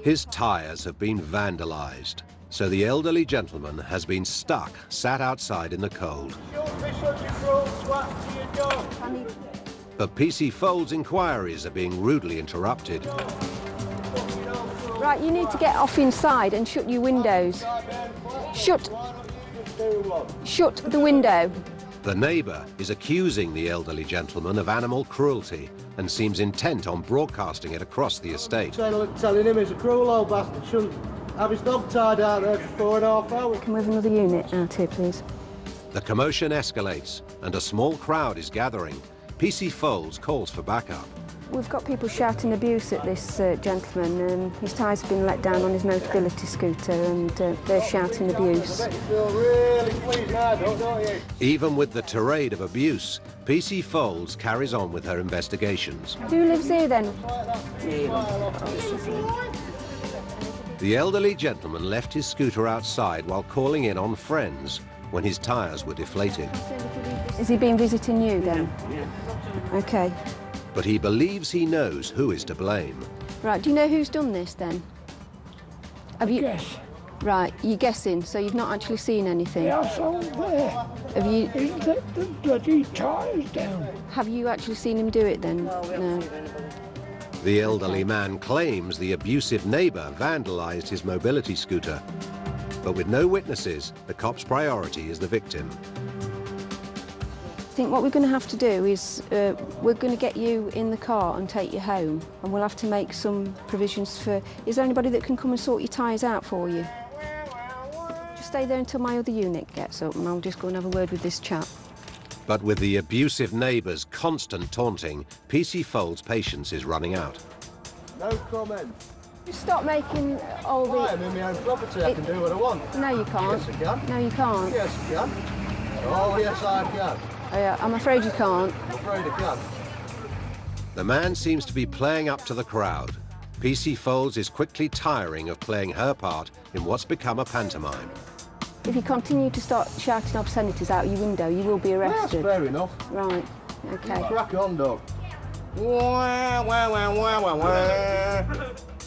His tyres have been vandalised, so the elderly gentleman has been stuck, sat outside in the cold. But PC Fold's inquiries are being rudely interrupted. Right, you need to get off inside and shut your windows. Shut the window. The neighbour is accusing the elderly gentleman of animal cruelty and seems intent on broadcasting it across the estate. Telling him he's a cruel old bastard, shouldn't have his dog tied out there for 4.5 hours. Can we have another unit out here, please? The commotion escalates and a small crowd is gathering. PC Folds calls for backup. We've got people shouting abuse at this gentleman. His tyres have been let down on his mobility scooter and they're shouting abuse. Even with the tirade of abuse, PC Folds carries on with her investigations. Who lives here then? The elderly gentleman left his scooter outside while calling in on friends when his tyres were deflated. Has he been visiting you then? Yeah. OK. But he believes he knows who is to blame. Right, do you know who's done this then? Have you? Yes. Right, you're guessing, so you've not actually seen anything? Yeah, I saw him there. Have you? He's let the bloody tyres down. Have you actually seen him do it then? No. The elderly man claims the abusive neighbour vandalised his mobility scooter. But with no witnesses, the cop's priority is the victim. I think what we're going to have to do is we're going to get you in the car and take you home, and we'll have to make some provisions for... Is there anybody that can come and sort your tyres out for you? Just stay there until my other unit gets up and I'll just go and have a word with this chap. But with the abusive neighbour's constant taunting, PC Fold's patience is running out. No comment. Just stop making all the... I'm in my own property, I can do what I want. No, you can't. Yes, I can. No, you can't. Yes, I can. Oh, yes, I can. Oh, yeah, I'm afraid you can't. I'm afraid I can. The man seems to be playing up to the crowd. PC Folds is quickly tiring of playing her part in what's become a pantomime. If you continue to start shouting obscenities out your window, you will be arrested. That's fair enough. Right, OK. Crack on, dog.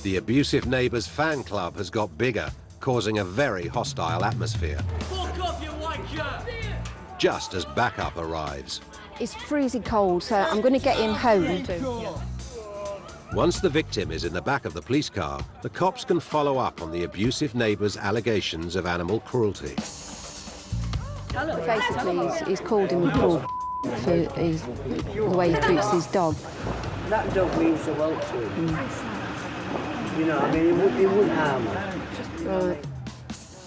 The abusive neighbour's fan club has got bigger, causing a very hostile atmosphere. Fuck off, you white shirt! Just as backup arrives. It's freezing cold, so I'm going to get him home. Once the victim is in the back of the police car, the cops can follow up on the abusive neighbour's allegations of animal cruelty. Basically, he's called him a cruel for the way he treats his dog. That dog means the world to him. You know, I mean, it wouldn't harm her. Right.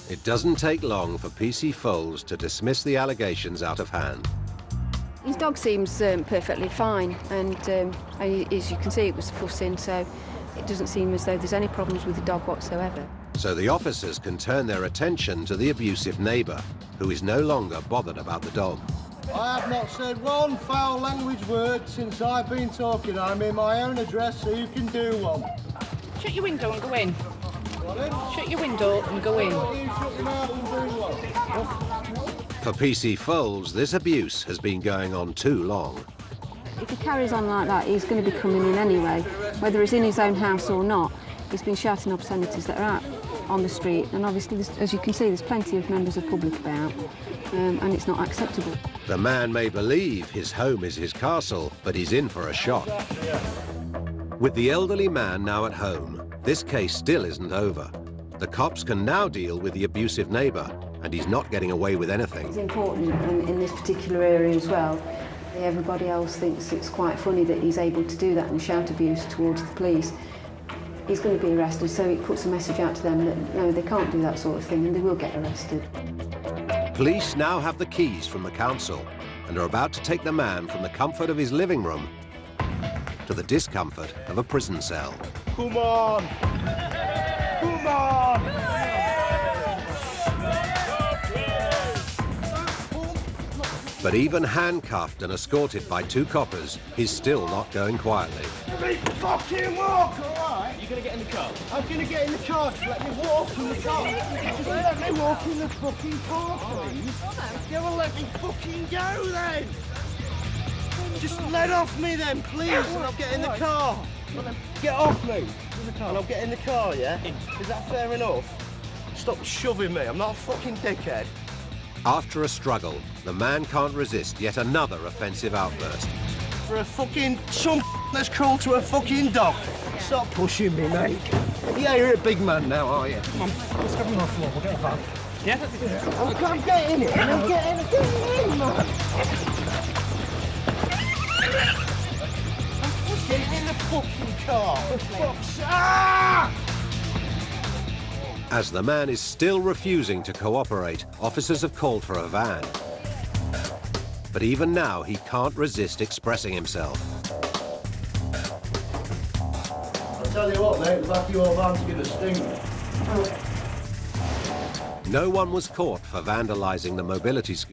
It doesn't take long for PC Folds to dismiss the allegations out of hand. His dog seems perfectly fine, and as you can see, it was fussing, so it doesn't seem as though there's any problems with the dog whatsoever. So the officers can turn their attention to the abusive neighbour, who is no longer bothered about the dog. I have not said one foul language word since I've been talking. I'm in my own address, so you can do one. Shut your window and go in. Shut your window and go in. For PC Folds, this abuse has been going on too long. If he carries on like that, he's going to be coming in anyway. Whether he's in his own house or not, he's been shouting obscenities that are out on the street. And obviously, as you can see, there's plenty of members of public about, and it's not acceptable. The man may believe his home is his castle, but he's in for a shock. With the elderly man now at home, this case still isn't over. The cops can now deal with the abusive neighbour, and he's not getting away with anything. It's important in this particular area as well. Everybody else thinks it's quite funny that he's able to do that and shout abuse towards the police. He's going to be arrested, so it puts a message out to them that, no, they can't do that sort of thing, and they will get arrested. Police now have the keys from the council and are about to take the man from the comfort of his living room to the discomfort of a prison cell. Come on! Come on! But even handcuffed and escorted by two coppers, he's still not going quietly. Let me fucking walk, all right? You gonna get in the car? I'm gonna get in the car. Just let me walk in the car. Just let me walk in the fucking car, please. You will let me fucking go then. Just let off me then, please, and I'll get in the car. Get off me! And I'll get in the car, yeah? Is that fair enough? Stop shoving me, I'm not a fucking dickhead. After a struggle, the man can't resist yet another offensive outburst. For a fucking... some that's cruel to a fucking dog. Stop pushing me, mate. Yeah, you're a big man now, are you? Come on, let's have him off the wall, we'll get a van. Yeah? I'm getting it, I'm getting in, man. Get in the fucking car. For fuck's sake. Ah! As the man is still refusing to cooperate, officers have called for a van. But even now, he can't resist expressing himself. I'll tell you what, mate, the back of your van's gonna sting. No one was caught for vandalising the mobility